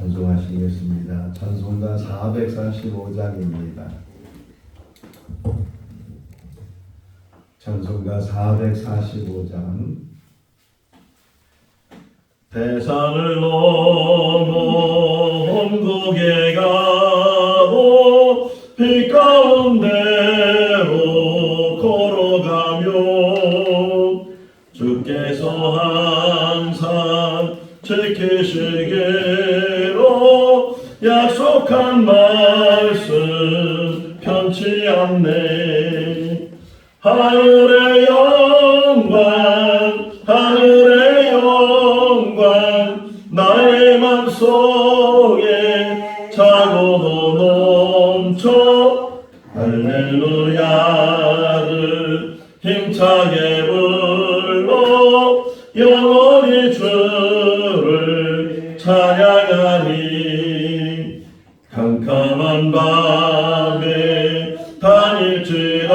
찬송하시겠습니다. 찬송가 445장입니다. 찬송가 445장. 대산을 넘어 hom곡에 가고 빛 가운데로 걸어가며 주께서 항상 지키시기로 약속한 말씀 편치 않네. 하늘의 영광 하늘의 영광 나의 맘속에 차고도 넘쳐 할렐루야를 힘차게 불러 영원히 주를 찬양하니. 캄캄한 밤에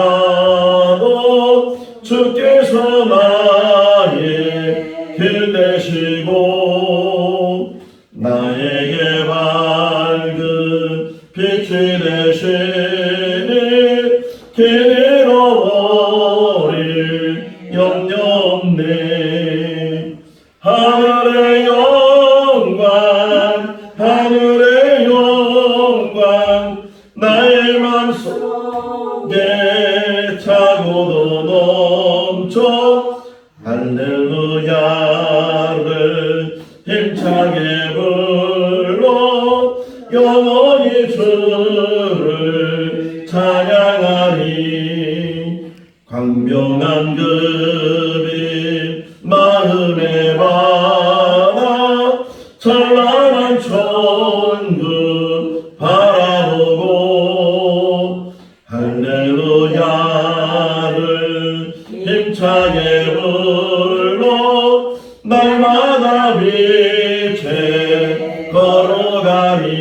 다닐지라도 주께서 나의 길 되시고 나에게 밝은 빛이 되시니 길 잃어버릴 염려 없네. 하늘의 영광 하늘의 영광 나의 맘속에 차고도 넘쳐 할렐루야를 힘차게 불러 영원히 주를 찬양하리. 광명한 그 빛 마음에 받아 찬란한 천국 바라보고 할렐루야를 힘차게 불러 날마다 빛에 걸어가리.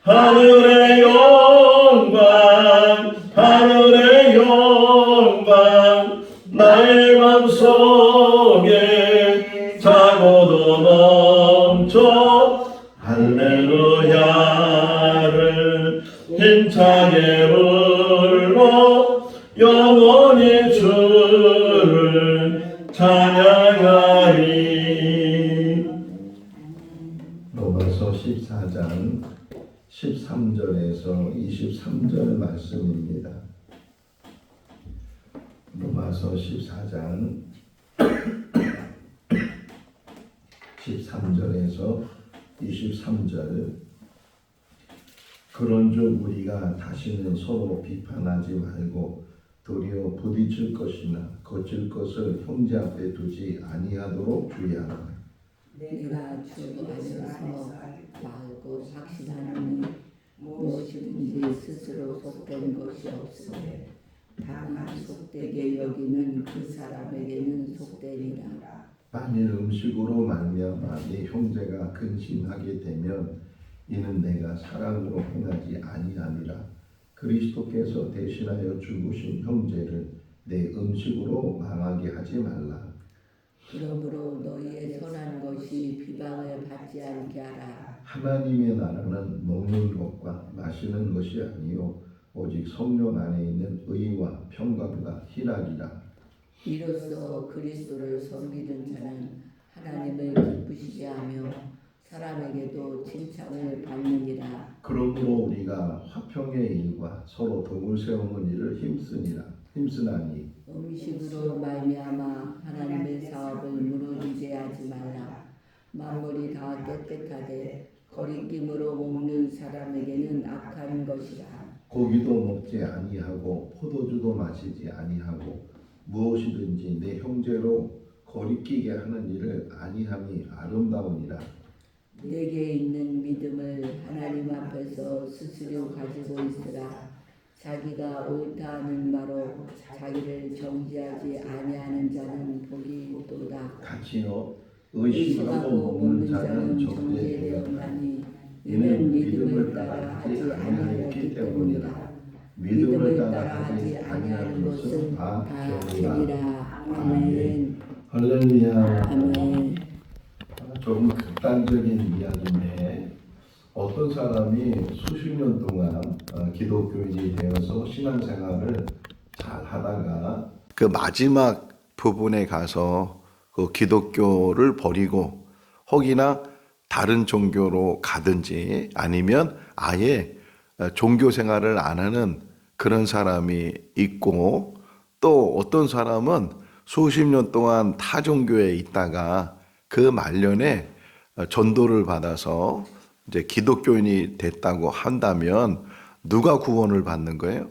하늘의 영광 하늘의 영광 나의 맘속에 차고도 넘쳐 할렐루야를 힘차게 불러 영원히 주를 찬양하리. 로마서 14장 13절에서 23절 말씀입니다. 로마서 14장 13절에서 23절. 그런즉 우리가 다시는 서로 비판하지 말고 도리어 부딪힐 것이나 거칠 것을 형제 앞에 두지 아니하도록 주의하라. 내가 주 안에서 말고 확신하노니 무엇이든지 스스로 속된 것이 없으되 다만 속되게 여기는 그 사람에게는 속되리라. 만일 음식으로 말미암아 네 형제가 근심하게 되면 이는 내가 사랑으로 행하지 아니함이라. 그리스도께서 대신하여 죽으신 형제를 내 음식으로 망하게 하지 말라. 그러므로 너희의 선한 것이 비방을 받지 않게 하라. 하나님의 나라는 먹는 것과 마시는 것이 아니요 오직 성령 안에 있는 의와 평강과 희락이라. 이로써 그리스도를 섬기는 자는 하나님을 기쁘시게 하며 사람에게도 칭찬을 받느니라. 그러므로 우리가 화평의 일과 서로 덕을 세우는 일을 힘쓰나니 음식으로 말미암아 하나님의 사업을 무너지게 하지 말라. 만물이 다 깨끗하되 거리낌으로 먹는 사람에게는 악한 것이라. 고기도 먹지 아니하고 포도주도 마시지 아니하고 무엇이든지 내 형제로 거리끼게 하는 일을 아니함이 아름다우니라. 내게 있는 믿음을 하나님 앞에서 스스로 가지고 있으라. 자기가 옳다 하는 바로 자기를 정죄하지 아니하는 자는 복이 있도다. 같이요 의심하고 먹는 자는 정죄되었나니 이는 믿음을 따라 하지 아니하였기 때문이라. 믿음을 따라 하지 아니하는 것은 다 죄니라. 아멘. 할렐루야. 아멘. 다 같이 조금 극단적인 이야기인데 어떤 사람이 수십 년 동안 기독교인이 되어서 신앙생활을 잘 하다가 그 마지막 부분에 가서 그 기독교를 버리고 혹이나 다른 종교로 가든지 아니면 아예 종교 생활을 안 하는 그런 사람이 있고, 또 어떤 사람은 수십 년 동안 타 종교에 있다가 그 말년에 전도를 받아서 이제 기독교인이 됐다고 한다면 누가 구원을 받는 거예요?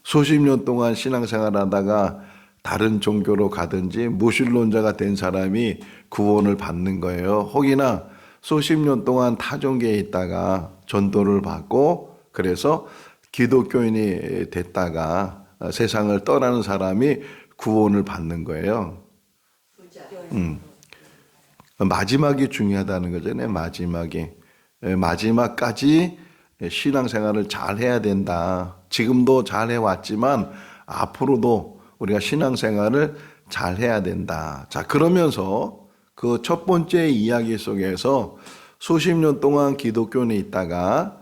수십 년 동안 신앙생활하다가 다른 종교로 가든지 무신론자가 된 사람이 구원을 받는 거예요. 혹이나 수십 년 동안 타 종교에 있다가 전도를 받고 그래서 기독교인이 됐다가 세상을 떠나는 사람이 구원을 받는 거예요. 마지막이 중요하다는 거잖아요. 마지막까지 신앙생활을 잘 해야 된다. 지금도 잘 해왔지만 앞으로도 우리가 신앙생활을 잘 해야 된다. 자, 그러면서 그 첫 번째 이야기 속에서 수십 년 동안 기독교에 있다가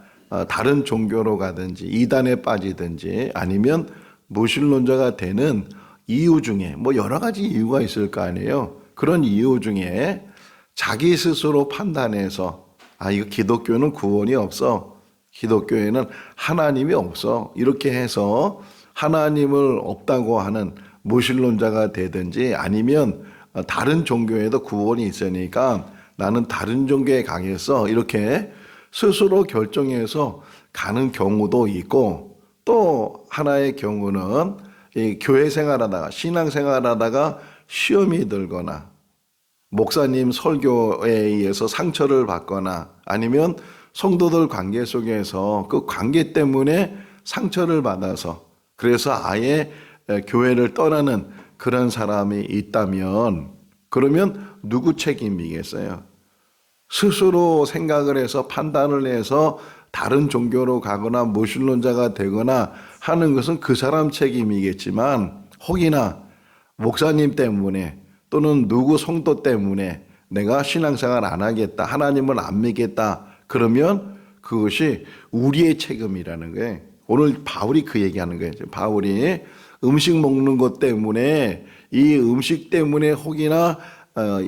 다른 종교로 가든지 이단에 빠지든지 아니면 무신론자가 되는 이유 중에 뭐 여러 가지 이유가 있을 거 아니에요. 그런 이유 중에 자기 스스로 판단해서 이거 기독교는 구원이 없어. 기독교에는 하나님이 없어. 이렇게 해서 하나님을 없다고 하는 무신론자가 되든지 아니면 다른 종교에도 구원이 있으니까 나는 다른 종교에 가겠어. 이렇게 스스로 결정해서 가는 경우도 있고, 또 하나의 경우는 이 교회 생활하다가 신앙생활하다가 시험이 들거나 목사님 설교에 의해서 상처를 받거나 아니면 성도들 관계 속에서 그 관계 때문에 상처를 받아서 그래서 아예 교회를 떠나는 그런 사람이 있다면 그러면 누구 책임이겠어요? 스스로 생각을 해서 판단을 해서 다른 종교로 가거나 무신론자가 되거나 하는 것은 그 사람 책임이겠지만 혹이나 목사님 때문에 또는 누구 성도 때문에 내가 신앙생활 안 하겠다, 하나님을 안 믿겠다 그러면 그것이 우리의 책임이라는 거예요. 오늘 바울이 그 얘기하는 거예요. 바울이 음식 먹는 것 때문에 이 음식 때문에 혹이나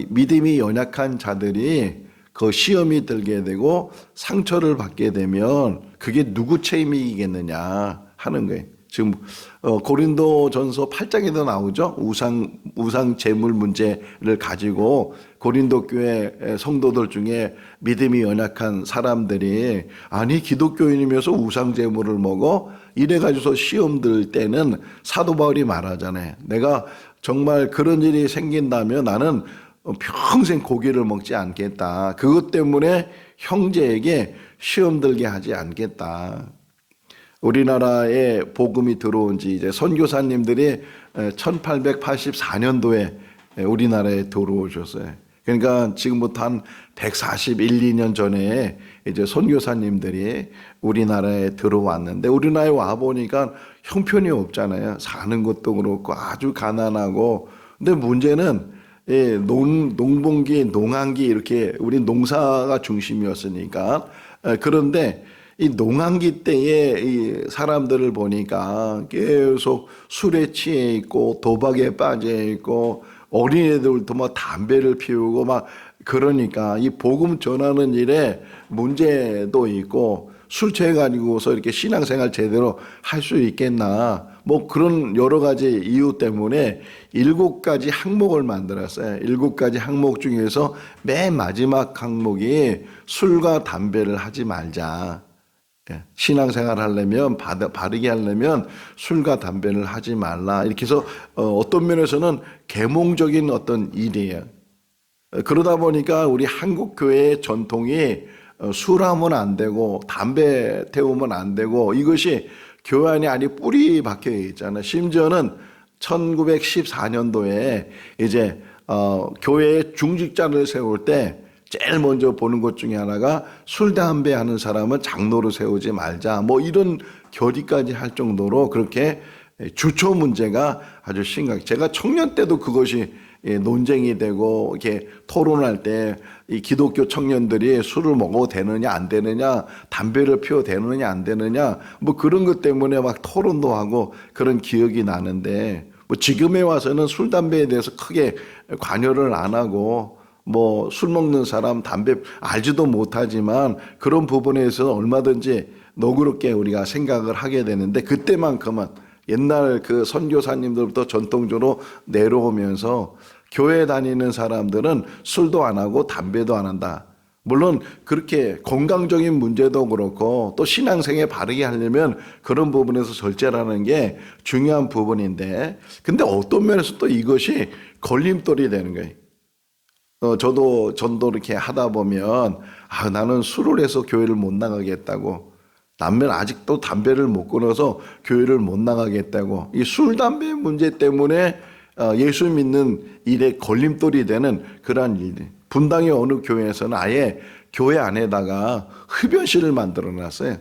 믿음이 연약한 자들이 그 시험이 들게 되고 상처를 받게 되면 그게 누구 책임이겠느냐 하는 거예요. 지금 고린도전서 8장에도 나오죠. 우상 제물 문제를 가지고 고린도 교회 성도들 중에 믿음이 연약한 사람들이 아니 기독교인이면서 우상 제물을 먹어 이래 가지고서 시험 들 때는 사도 바울이 말하잖아요. 내가 정말 그런 일이 생긴다면 나는 평생 고기를 먹지 않겠다. 그것 때문에 형제에게 시험 들게 하지 않겠다. 우리나라에 복음이 들어온 지 이제 선교사님들이 1884년도에 우리나라에 들어오셨어요. 그러니까 지금부터 한 141, 2년 전에 이제 선교사님들이 우리나라에 들어왔는데 우리나라에 와 보니까 형편이 없잖아요. 사는 것도 그렇고 아주 가난하고. 근데 문제는 농번기, 농한기 이렇게 우리 농사가 중심이었으니까 그런데 이 농한기 때에 이 사람들을 보니까 계속 술에 취해 있고 도박에 빠져 있고 어린애들도 막 담배를 피우고 막 그러니까 이 복음 전하는 일에 문제도 있고 술 취해가지고서 이렇게 신앙생활 제대로 할 수 있겠나 뭐 그런 여러 가지 이유 때문에 7가지 항목을 만들었어요. 7가지 항목 중에서 맨 마지막 항목이 술과 담배를 하지 말자. 신앙생활 하려면 바르게 하려면 술과 담배를 하지 말라. 이렇게 해서 어떤 면에서는 계몽적인 어떤 일이에요. 그러다 보니까 우리 한국 교회의 전통이 술하면 안 되고 담배 태우면 안 되고 이것이 교회 안에 아니 뿌리 박혀 있잖아요. 심지어는 1914년도에 이제 교회에 중직자를 세울 때 제일 먼저 보는 것 중에 하나가 술, 담배 하는 사람은 장로로 세우지 말자. 뭐 이런 결의까지 할 정도로 그렇게 주초 문제가 아주 심각해요. 제가 청년 때도 그것이 논쟁이 되고 이렇게 토론할 때 이 기독교 청년들이 술을 먹어도 되느냐 안 되느냐, 담배를 피워도 되느냐 안 되느냐, 뭐 그런 것 때문에 막 토론도 하고 그런 기억이 나는데, 뭐 지금에 와서는 술 담배에 대해서 크게 관여를 안 하고, 뭐 술 먹는 사람 담배 알지도 못하지만 그런 부분에 있어서 얼마든지 너그럽게 우리가 생각을 하게 되는데, 그때만큼은 옛날 그 선교사님들부터 전통적으로 내려오면서 교회 다니는 사람들은 술도 안 하고 담배도 안 한다. 물론 그렇게 건강적인 문제도 그렇고 또 신앙생활 바르게 하려면 그런 부분에서 절제라는 게 중요한 부분인데, 근데 어떤 면에서 또 이것이 걸림돌이 되는 거예요. 저도 전도 이렇게 하다 보면 나는 술을 해서 교회를 못 나가겠다고, 남면 아직도 담배를 못 끊어서 교회를 못 나가겠다고, 이 술 담배 문제 때문에 예수 믿는 일에 걸림돌이 되는 그러한 일들. 분당의 어느 교회에서는 아예 교회 안에다가 흡연실을 만들어 놨어요.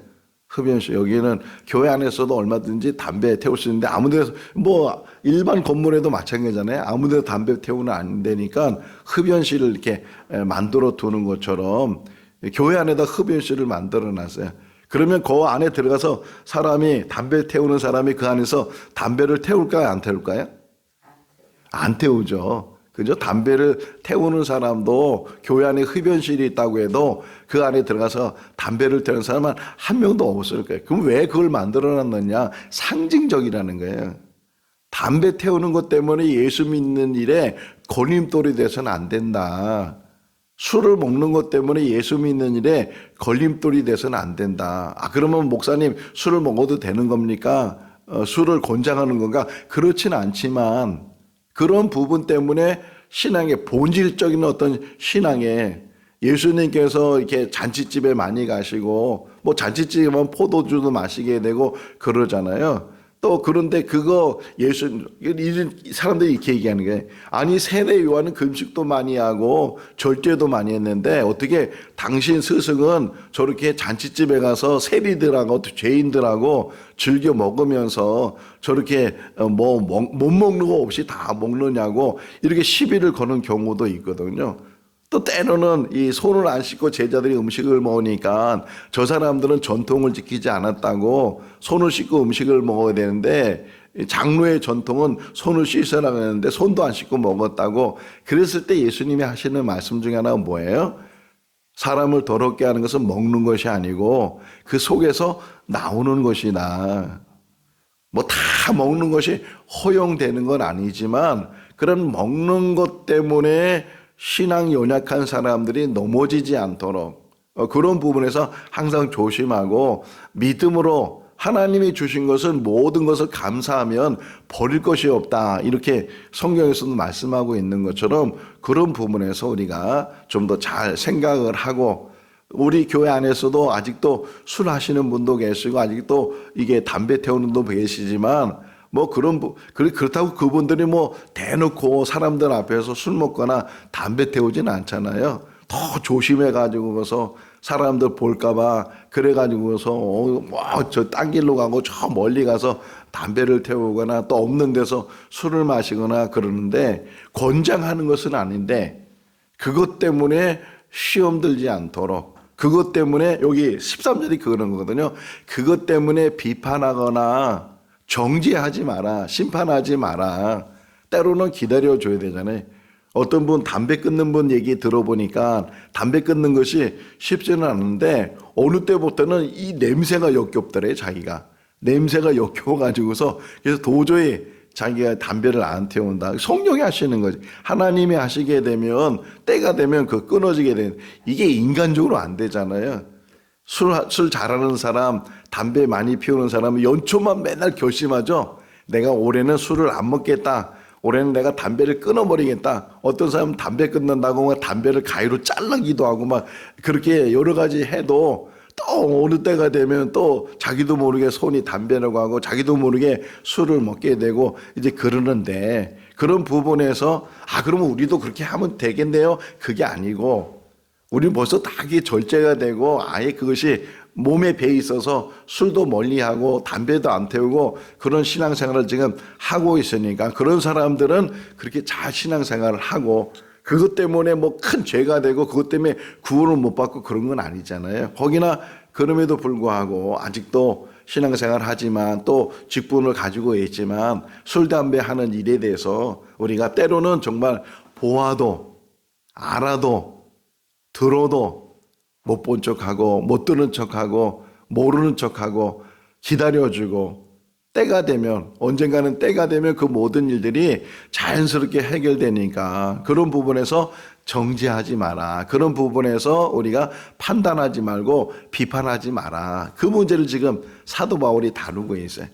흡연실. 여기는 교회 안에서도 얼마든지 담배 태울 수 있는데 아무 데서, 뭐 일반 건물에도 마찬가지잖아요. 아무 데서 담배 태우면 안 되니까 흡연실을 이렇게 만들어 두는 것처럼 교회 안에다 흡연실을 만들어 놨어요. 그러면 그 안에 들어가서 사람이 담배 태우는 사람이 그 안에서 담배를 태울까요, 안 태울까요? 안 태우죠. 그죠? 담배를 태우는 사람도 교회 안에 흡연실이 있다고 해도 그 안에 들어가서 담배를 태우는 사람은 한 명도 없을 거예요. 그럼 왜 그걸 만들어 놨느냐? 상징적이라는 거예요. 담배 태우는 것 때문에 예수 믿는 일에 걸림돌이 돼서는 안 된다. 술을 먹는 것 때문에 예수 믿는 일에 걸림돌이 돼서는 안 된다. 그러면 목사님 술을 먹어도 되는 겁니까? 술을 권장하는 건가? 그렇진 않지만 그런 부분 때문에 신앙의 본질적인 어떤 신앙에, 예수님께서 이렇게 잔치집에 많이 가시고 뭐 잔치집에만 포도주도 마시게 되고 그러잖아요. 또 그런데 그거 사람들이 이렇게 얘기하는 게, 아니 세례 요한은 금식도 많이 하고 절제도 많이 했는데 어떻게 당신 스승은 저렇게 잔치집에 가서 세리들하고 죄인들하고 즐겨 먹으면서 저렇게 뭐 못 먹는 거 없이 다 먹느냐고 이렇게 시비를 거는 경우도 있거든요. 또 때로는 이 손을 안 씻고 제자들이 음식을 먹으니까 저 사람들은 전통을 지키지 않았다고 손을 씻고 음식을 먹어야 되는데, 장로의 전통은 손을 씻으라고 했는데 손도 안 씻고 먹었다고. 그랬을 때 예수님이 하시는 말씀 중에 하나가 뭐예요? 사람을 더럽게 하는 것은 먹는 것이 아니고 그 속에서 나오는 것이다. 뭐 다 먹는 것이 허용되는 건 아니지만 그런 먹는 것 때문에 신앙 연약한 사람들이 넘어지지 않도록 그런 부분에서 항상 조심하고, 믿음으로 하나님이 주신 것은 모든 것을 감사하면 버릴 것이 없다, 이렇게 성경에서도 말씀하고 있는 것처럼 그런 부분에서 우리가 좀 더 잘 생각을 하고, 우리 교회 안에서도 아직도 술 하시는 분도 계시고 아직도 이게 담배 태우는 분도 계시지만 뭐 그렇다고 그분들이 뭐 대놓고 사람들 앞에서 술 먹거나 담배 태우지는 않잖아요. 더 조심해 가지고서 사람들 볼까봐 그래 가지고서 저 딴 길로 가고 저 멀리 가서 담배를 태우거나 또 없는 데서 술을 마시거나 그러는데, 권장하는 것은 아닌데 그것 때문에 시험 들지 않도록, 그것 때문에 여기 13절이 그런 거거든요. 그것 때문에 비판하거나 정죄하지 마라, 심판하지 마라. 때로는 기다려줘야 되잖아요. 어떤 분 담배 끊는 분 얘기 들어보니까 담배 끊는 것이 쉽지는 않은데 어느 때부터는 이 냄새가 역겹더래. 자기가 냄새가 역겨워가지고서 그래서 도저히 자기가 담배를 안 태운다. 성령이 하시는 거지. 하나님이 하시게 되면 때가 되면 그 끊어지게 되는, 이게 인간적으로 안 되잖아요. 술 잘하는 사람, 담배 많이 피우는 사람은 연초만 맨날 결심하죠. 내가 올해는 술을 안 먹겠다. 올해는 내가 담배를 끊어버리겠다. 어떤 사람은 담배 끊는다고 막 담배를 가위로 잘라기도 하고 막 그렇게 여러 가지 해도 또 어느 때가 되면 또 자기도 모르게 손이 담배라고 하고 자기도 모르게 술을 먹게 되고 이제 그러는데, 그런 부분에서 그러면 우리도 그렇게 하면 되겠네요. 그게 아니고 우리는 벌써 다 그게 절제가 되고 아예 그것이 몸에 배 있어서 술도 멀리하고 담배도 안 태우고 그런 신앙생활을 지금 하고 있으니까 그런 사람들은 그렇게 잘 신앙생활을 하고 그것 때문에 뭐 큰 죄가 되고 그것 때문에 구원을 못 받고 그런 건 아니잖아요. 거기나 그럼에도 불구하고 아직도 신앙생활 하지만 또 직분을 가지고 있지만 술, 담배 하는 일에 대해서 우리가 때로는 정말 보아도 알아도 들어도 못 본 척하고 못 들은 척하고 모르는 척하고 기다려주고 때가 되면 언젠가는 때가 되면 그 모든 일들이 자연스럽게 해결되니까 그런 부분에서 정죄하지 마라. 그런 부분에서 우리가 판단하지 말고 비판하지 마라. 그 문제를 지금 사도 바울이 다루고 있어요.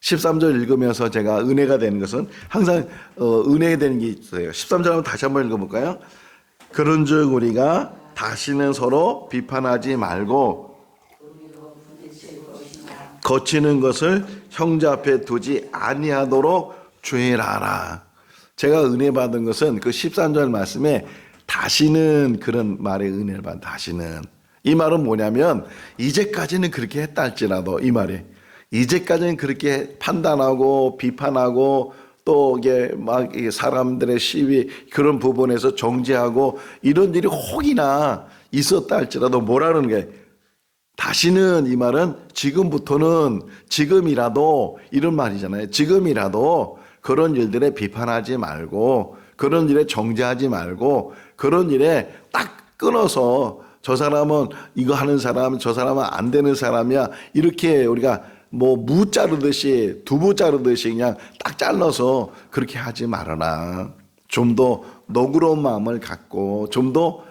13절 읽으면서 제가 은혜가 되는 것은 항상 은혜가 되는 게 있어요. 13절 한번 다시 한번 읽어볼까요? 그런즉 우리가 다시는 서로 비판하지 말고 거치는 것을 형제 앞에 두지 아니하도록 주의하라. 제가 은혜 받은 것은 그 13절 말씀에 다시는 그런 말에 은혜를 받은 다시는 이 말은 뭐냐면 이제까지는 그렇게 했다 할지라도 이 말이 이제까지는 그렇게 판단하고 비판하고 또 이게 막 사람들의 시위 그런 부분에서 정죄하고 이런 일이 혹이나 있었다 할지라도 뭐라는 게 다시는 이 말은 지금부터는 지금이라도 이런 말이잖아요. 지금이라도 그런 일들에 비판하지 말고 그런 일에 정죄하지 말고 그런 일에 딱 끊어서 저 사람은 이거 하는 사람 저 사람은 안 되는 사람이야 이렇게 우리가 뭐 무 자르듯이 두부 자르듯이 그냥 딱 잘라서 그렇게 하지 말아라. 좀 더 너그러운 마음을 갖고 좀 더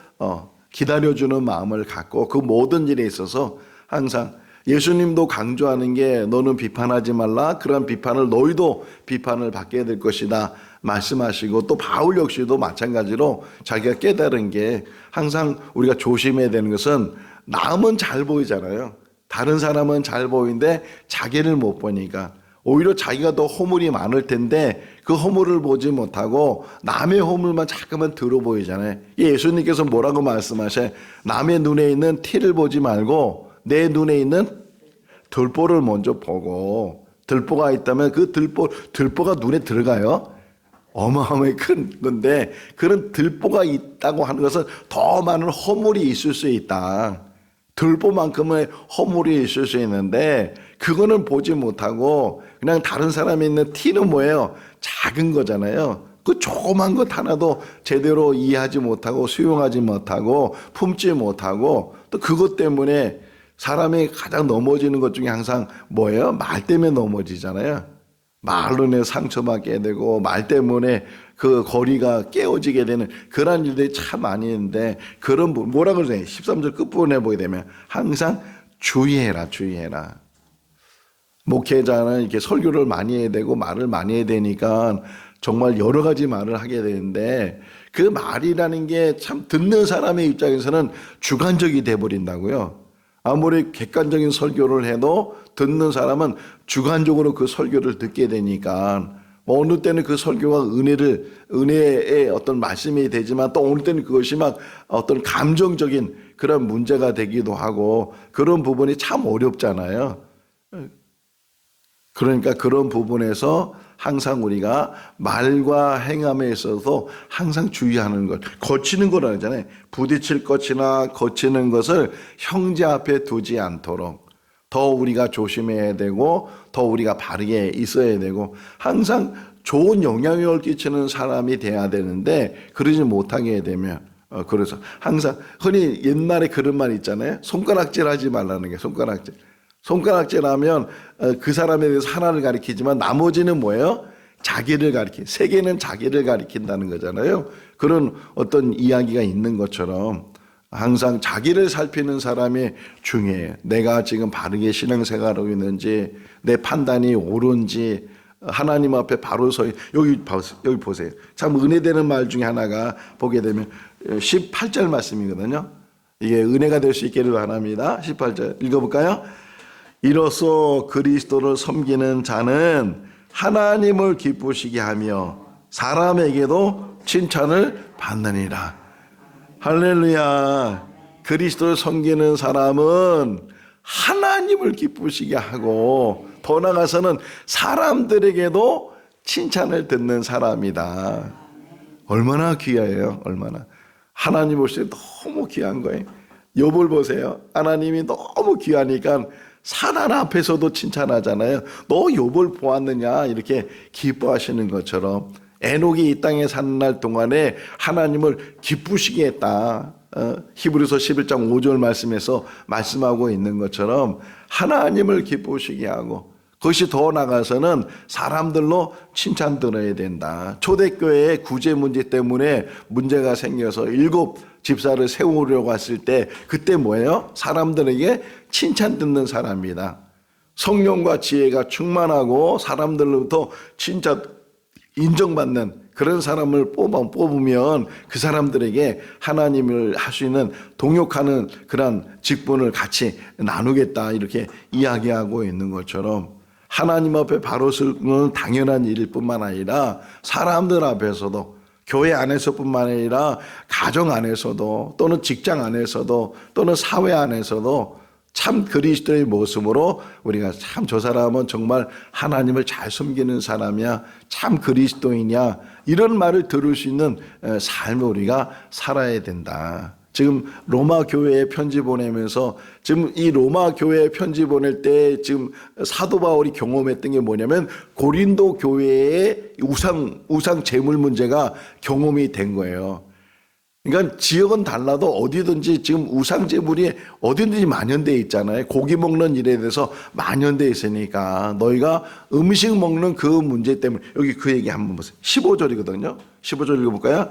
기다려주는 마음을 갖고 그 모든 일에 있어서 항상 예수님도 강조하는 게 너는 비판하지 말라. 그런 비판을 너희도 비판을 받게 될 것이다 말씀하시고 또 바울 역시도 마찬가지로 자기가 깨달은 게 항상 우리가 조심해야 되는 것은 남은 잘 보이잖아요. 다른 사람은 잘 보이는데 자기를 못 보니까 오히려 자기가 더 허물이 많을 텐데 그 허물을 보지 못하고 남의 허물만 자꾸만 들어 보이잖아요. 예수님께서 뭐라고 말씀하셔요? 남의 눈에 있는 티를 보지 말고 내 눈에 있는 들보를 먼저 보고 들보가 있다면 그 들보가 눈에 들어가요? 어마어마하게 큰 건데 그런 들보가 있다고 하는 것은 더 많은 허물이 있을 수 있다. 들보만큼의 허물이 있을 수 있는데 그거는 보지 못하고 그냥 다른 사람이 있는 티는 뭐예요? 작은 거잖아요. 그 조그만 것 하나도 제대로 이해하지 못하고 수용하지 못하고 품지 못하고 또 그것 때문에 사람이 가장 넘어지는 것 중에 항상 뭐예요? 말 때문에 넘어지잖아요. 말로 인해 상처받게 되고 말 때문에 그 거리가 깨어지게 되는 그런 일들이 참 많이 있는데 그런 뭐라 그러세요? 13절 끝부분에 보게 되면 항상 주의해라. 목회자는 이렇게 설교를 많이 해야 되고 말을 많이 해야 되니까 정말 여러 가지 말을 하게 되는데 그 말이라는 게 참 듣는 사람의 입장에서는 주관적이 돼버린다고요. 아무리 객관적인 설교를 해도 듣는 사람은 주관적으로 그 설교를 듣게 되니까 어느 때는 그 설교가 은혜의 어떤 말씀이 되지만 또 어느 때는 그것이 막 어떤 감정적인 그런 문제가 되기도 하고 그런 부분이 참 어렵잖아요. 그러니까 그런 부분에서 항상 우리가 말과 행함에 있어서 항상 주의하는 것. 거치는 거라 하잖아요. 부딪힐 것이나 거치는 것을 형제 앞에 두지 않도록 더 우리가 조심해야 되고 더 우리가 바르게 있어야 되고 항상 좋은 영향력을 끼치는 사람이 돼야 되는데 그러지 못하게 되면 그래서 항상 흔히 옛날에 그런 말 있잖아요. 손가락질 하지 말라는 게 손가락질하면 그 사람에 대해서 하나를 가리키지만 나머지는 뭐예요? 자기를 세계는 자기를 가리킨다는 거잖아요. 그런 어떤 이야기가 있는 것처럼 항상 자기를 살피는 사람이 중요해요. 내가 지금 바르게 신앙생활하고 있는지 내 판단이 옳은지 하나님 앞에 바로 여기 보세요. 참 은혜되는 말 중에 하나가 보게 되면 18절 말씀이거든요. 이게 은혜가 될 수 있기를 바랍니다. 18절 읽어볼까요? 이로써 그리스도를 섬기는 자는 하나님을 기쁘시게 하며 사람에게도 칭찬을 받느니라. 할렐루야. 그리스도를 섬기는 사람은 하나님을 기쁘시게 하고 더 나아가서는 사람들에게도 칭찬을 듣는 사람이다. 얼마나 귀해요. 얼마나. 하나님 보실 때 너무 귀한 거예요. 욥을 보세요. 하나님이 너무 귀하니까 사단 앞에서도 칭찬하잖아요. 너 욥을 보았느냐 이렇게 기뻐하시는 것처럼 에녹이 이 땅에 사는 날 동안에 하나님을 기쁘시게 했다. 히브리서 11장 5절 말씀에서 말씀하고 있는 것처럼 하나님을 기쁘시게 하고 그것이 더 나가서는 사람들로 칭찬 들어야 된다. 초대교회의 구제 문제 때문에 문제가 생겨서 7 집사를 세우려고 했을 때 그때 뭐예요? 사람들에게 칭찬 듣는 사람이다. 성령과 지혜가 충만하고 사람들로부터 진짜 인정받는 그런 사람을 뽑으면 그 사람들에게 하나님을 할 수 있는 동역하는 그런 직분을 같이 나누겠다 이렇게 이야기하고 있는 것처럼 하나님 앞에 바로 서는 당연한 일일 뿐만 아니라 사람들 앞에서도 교회 안에서뿐만 아니라 가정 안에서도 또는 직장 안에서도 또는 사회 안에서도 참 그리스도의 모습으로 우리가 참 저 사람은 정말 하나님을 잘 섬기는 사람이야, 참 그리스도이냐 이런 말을 들을 수 있는 삶을 우리가 살아야 된다. 지금 로마 교회에 편지 보내면서 지금 이 로마 교회에 편지 보낼 때 지금 사도 바울이 경험했던 게 뭐냐면 고린도 교회의 우상 제물 문제가 경험이 된 거예요. 그러니까 지역은 달라도 어디든지 지금 우상 제물이 어디든지 만연되어 있잖아요. 고기 먹는 일에 대해서 만연되어 있으니까 너희가 음식 먹는 그 문제 때문에 여기 그 얘기 한번 보세요. 15절이거든요. 15절 읽어볼까요?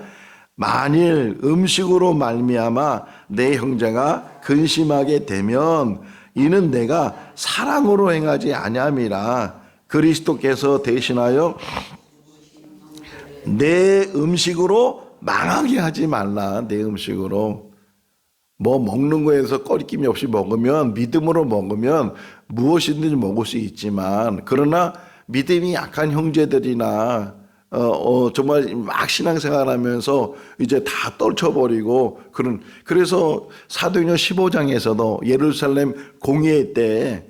만일 음식으로 말미암아 내 형제가 근심하게 되면 이는 내가 사랑으로 행하지 아니함이라. 그리스도께서 대신하여 내 음식으로 망하게 하지 말라. 내 음식으로 뭐 먹는 거에서 꺼리낌이 없이 먹으면 믿음으로 먹으면 무엇이든지 먹을 수 있지만 그러나 믿음이 약한 형제들이나 정말 막 신앙생활하면서 이제 다 떨쳐버리고 그래서 사도행전 15장에서도 예루살렘 공회 때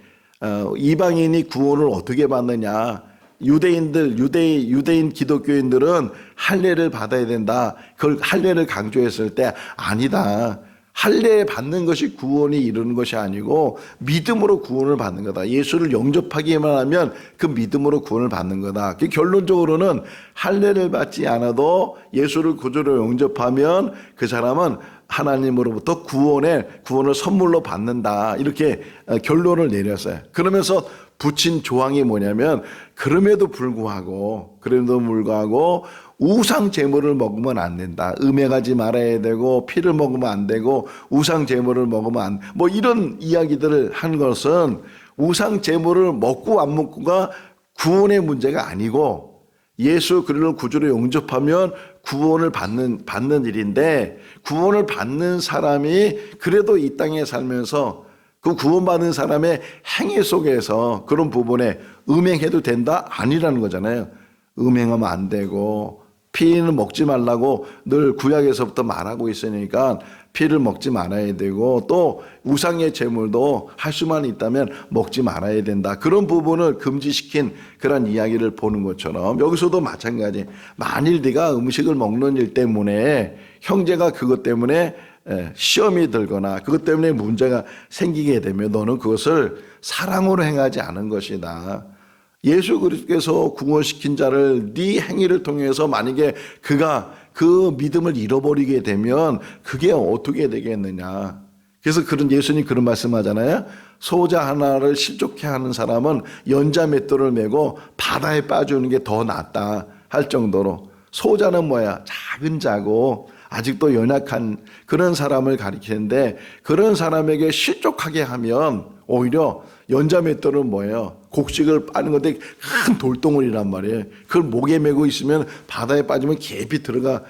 이방인이 구원을 어떻게 받느냐. 유대인 기독교인들은 할례를 받아야 된다. 그걸 할례를 강조했을 때 아니다. 할례 받는 것이 구원이 이루는 것이 아니고 믿음으로 구원을 받는 거다. 예수를 영접하기만 하면 그 믿음으로 구원을 받는 거다. 결론적으로는 할례를 받지 않아도 예수를 구주로 영접하면 그 사람은 하나님으로부터 구원을 선물로 받는다. 이렇게 결론을 내렸어요. 그러면서 붙인 조항이 뭐냐면 그럼에도 불구하고 우상 제물을 먹으면 안 된다. 음행하지 말아야 되고 피를 먹으면 안 되고 우상 제물을 먹으면 뭐 이런 이야기들을 한 것은 우상 제물을 먹고 안 먹고가 구원의 문제가 아니고 예수 그리스도를 구주로 영접하면 구원을 받는 일인데 구원을 받는 사람이 그래도 이 땅에 살면서 그 구원받은 사람의 행위 속에서 그런 부분에 음행해도 된다? 아니라는 거잖아요. 음행하면 안 되고 피는 먹지 말라고 늘 구약에서부터 말하고 있으니까 피를 먹지 말아야 되고 또 우상의 제물도 할 수만 있다면 먹지 말아야 된다. 그런 부분을 금지시킨 그런 이야기를 보는 것처럼 여기서도 마찬가지. 만일 네가 음식을 먹는 일 때문에 형제가 그것 때문에 시험이 들거나 그것 때문에 문제가 생기게 되면 너는 그것을 사랑으로 행하지 않은 것이다. 예수 그리스도께서 구원시킨 자를 네 행위를 통해서 만약에 그가 그 믿음을 잃어버리게 되면 그게 어떻게 되겠느냐. 그래서 예수님 그런 말씀하잖아요. 소자 하나를 실족해 하는 사람은 연자 맷돌을 메고 바다에 빠지는 게 더 낫다 할 정도로 소자는 뭐야? 작은 자고 아직도 연약한 그런 사람을 가리키는데 그런 사람에게 실족하게 하면 오히려 연자 맷돌은 뭐예요? 곡식을 빠는 건데 큰 돌덩어리란 말이에요. 그걸 목에 메고 있으면 바다에 빠지면 깊이 들어가.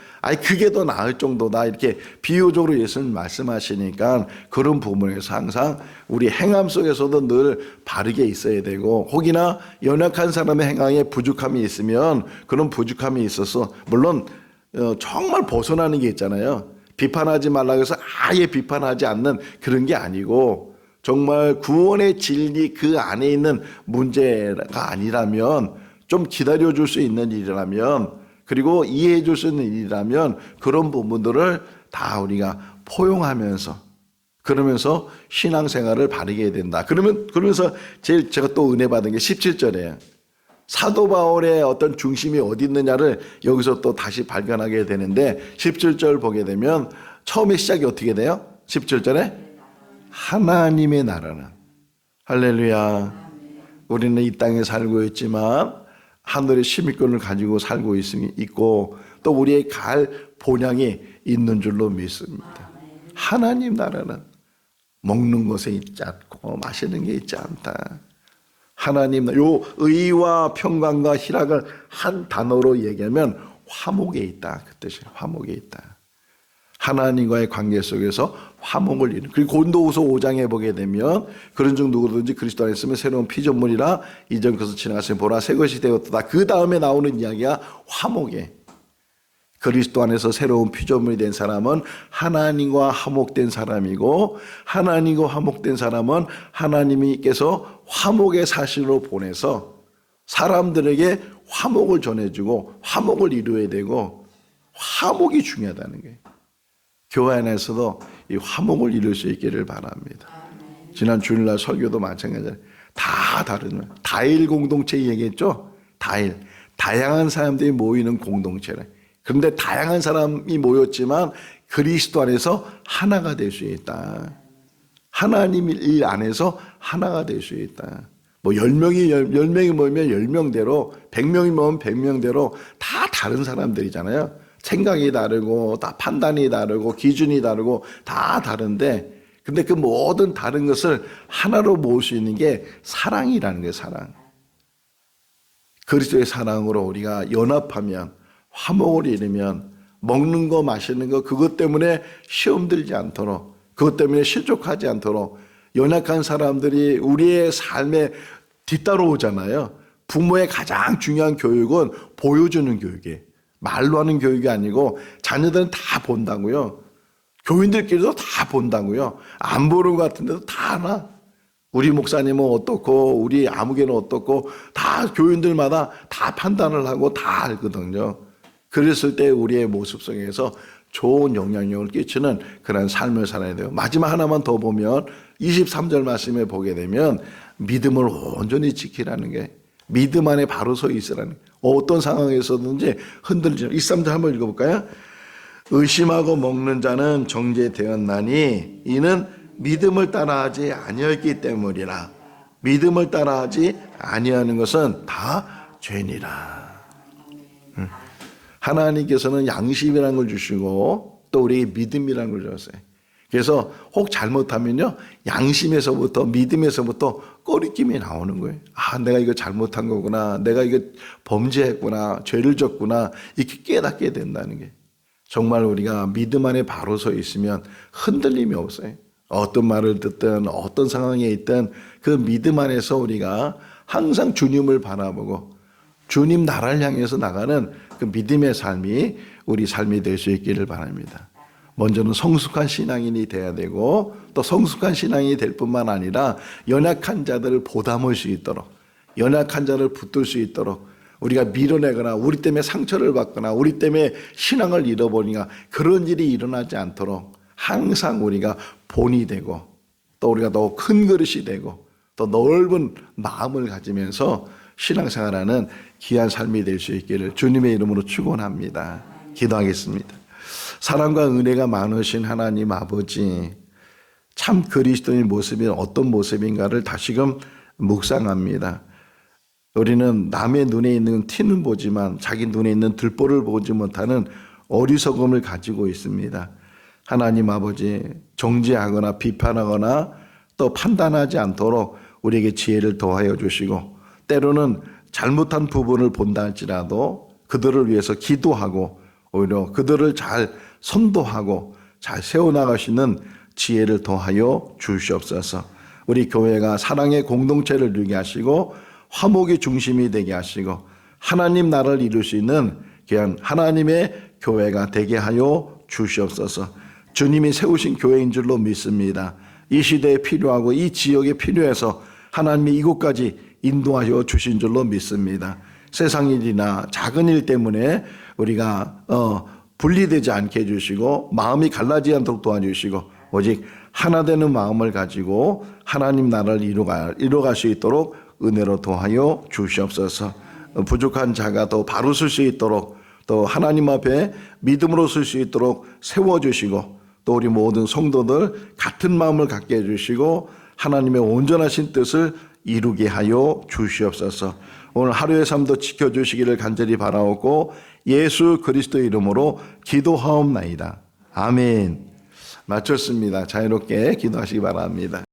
그게 더 나을 정도다. 이렇게 비유적으로 예수님 말씀하시니까 그런 부분에서 항상 우리 행함 속에서도 늘 바르게 있어야 되고 혹이나 연약한 사람의 행함에 부족함이 있으면 그런 부족함이 있어서 물론 정말 벗어나는 게 있잖아요. 비판하지 말라고 해서 아예 비판하지 않는 그런 게 아니고 정말 구원의 진리 그 안에 있는 문제가 아니라면, 좀 기다려줄 수 있는 일이라면, 그리고 이해해줄 수 있는 일이라면 그런 부분들을 다 우리가 포용하면서, 그러면서 신앙생활을 바르게 해야 된다. 그러면서 제일 제가 또 은혜 받은 게 17절이에요. 사도 바울의 어떤 중심이 어디 있느냐를 여기서 또 다시 발견하게 되는데, 17절 보게 되면 처음에 시작이 어떻게 돼요? 17절에 하나님의 나라는, 할렐루야. 우리는 이 땅에 살고 있지만 하늘의 시민권을 가지고 살고 있고 또 우리의 갈 본향이 있는 줄로 믿습니다. 하나님 나라는 먹는 것에 있지 않고 마시는 게 있지 않다. 하나님, 요 의와 평강과 희락을 한 단어로 얘기하면 화목에 있다, 그 뜻이에요. 화목에 있다. 하나님과의 관계 속에서 화목을 이루는. 그리고 고린도후서 5장에 보게 되면 그런 중 누구든지 그리스도 안에 있으면 새로운 피조물이라, 이전 것을 지나갔으니 보라 새 것이 되었다. 그 다음에 나오는 이야기가 화목에, 그리스도 안에서 새로운 피조물이 된 사람은 하나님과 화목된 사람이고, 하나님과 화목된 사람은 하나님께서 화목의 사실로 보내서 사람들에게 화목을 전해주고 화목을 이루어야 되고, 화목이 중요하다는 거예요. 교회 안에서도 이 화목을 이룰 수 있기를 바랍니다. 지난 주일날 설교도 마찬가지예요. 다 다른, 다일 공동체 얘기했죠. 다양한 사람들이 모이는 공동체래. 그런데 다양한 사람이 모였지만 그리스도 안에서 하나가 될 수 있다. 하나님 일 안에서 하나가 될 수 있다. 뭐 10명이 모이면 10명대로, 100명이 모이면 100명대로 다 다른 사람들이잖아요. 생각이 다르고 다 판단이 다르고 기준이 다르고 다 다른데, 근데 그 모든 다른 것을 하나로 모을 수 있는 게 사랑이라는 거예요. 사랑. 그리스도의 사랑으로 우리가 연합하면, 화목을 이루면, 먹는 거 마시는 거 그것 때문에 시험 들지 않도록, 그것 때문에 실족하지 않도록, 연약한 사람들이 우리의 삶에 뒤따라오잖아요. 부모의 가장 중요한 교육은 보여주는 교육이에요. 말로 하는 교육이 아니고 자녀들은 다 본다고요. 교인들끼리도 다 본다고요. 안 보는 것 같은데도 다 하나. 우리 목사님은 어떻고 우리 아무개는 어떻고 다 교인들마다 다 판단을 하고 다 알거든요. 그랬을 때 우리의 모습 속에서 좋은 영향력을 끼치는 그런 삶을 살아야 돼요. 마지막 하나만 더 보면 23절 말씀에 보게 되면 믿음을 온전히 지키라는 게, 믿음 안에 바로 서 있으라는 게, 어떤 상황에서든지 흔들리지 않고. 23절 한번 읽어볼까요? 의심하고 먹는 자는 정죄되었나니 이는 믿음을 따라하지 아니었기 때문이라. 믿음을 따라하지 아니하는 것은 다 죄니라. 하나님께서는 양심이라는 걸 주시고 또 우리에게 믿음이라는 걸 주셨어요. 그래서 혹 잘못하면요, 양심에서부터, 믿음에서부터 꺼리낌이 나오는 거예요. 아, 내가 이거 잘못한 거구나, 내가 이거 범죄했구나, 죄를 졌구나, 이렇게 깨닫게 된다는 게, 정말 우리가 믿음 안에 바로 서 있으면 흔들림이 없어요. 어떤 말을 듣든 어떤 상황에 있든 그 믿음 안에서 우리가 항상 주님을 바라보고 주님 나라를 향해서 나가는 그 믿음의 삶이 우리 삶이 될 수 있기를 바랍니다. 먼저는 성숙한 신앙인이 돼야 되고, 또 성숙한 신앙이 될 뿐만 아니라 연약한 자들을 보담할 수 있도록, 연약한 자를 붙들 수 있도록, 우리가 밀어내거나 우리 때문에 상처를 받거나 우리 때문에 신앙을 잃어버리거나 그런 일이 일어나지 않도록 항상 우리가 본이 되고, 또 우리가 더 큰 그릇이 되고 더 넓은 마음을 가지면서 신앙생활하는 귀한 삶이 될 수 있기를 주님의 이름으로 축원합니다. 기도하겠습니다. 사랑과 은혜가 많으신 하나님 아버지, 참 그리스도의 모습이 어떤 모습인가를 다시금 묵상합니다. 우리는 남의 눈에 있는 티는 보지만 자기 눈에 있는 들보를 보지 못하는 어리석음을 가지고 있습니다. 하나님 아버지, 정죄하거나 비판하거나 또 판단하지 않도록 우리에게 지혜를 더하여 주시고, 때로는 잘못한 부분을 본다 할지라도 그들을 위해서 기도하고 오히려 그들을 잘 선도하고 잘 세워나가시는 지혜를 더하여 주시옵소서. 우리 교회가 사랑의 공동체를 이루게 하시고 화목의 중심이 되게 하시고 하나님 나라를 이룰 수 있는 귀한 하나님의 교회가 되게 하여 주시옵소서. 주님이 세우신 교회인 줄로 믿습니다. 이 시대에 필요하고 이 지역에 필요해서 하나님이 이곳까지 인도하여 주신 줄로 믿습니다. 세상 일이나 작은 일 때문에 우리가 분리되지 않게 해주시고 마음이 갈라지지 않도록 도와주시고 오직 하나 되는 마음을 가지고 하나님 나라를 이루어갈 수 있도록 은혜로 도하여 주시옵소서. 부족한 자가 더 바로 쓸 수 있도록 또 하나님 앞에 믿음으로 쓸 수 있도록 세워주시고 또 우리 모든 성도들 같은 마음을 갖게 해주시고 하나님의 온전하신 뜻을 이루게 하여 주시옵소서. 오늘 하루의 삶도 지켜주시기를 간절히 바라오고 예수 그리스도 이름으로 기도하옵나이다. 아멘. 마쳤습니다. 자유롭게 기도하시기 바랍니다.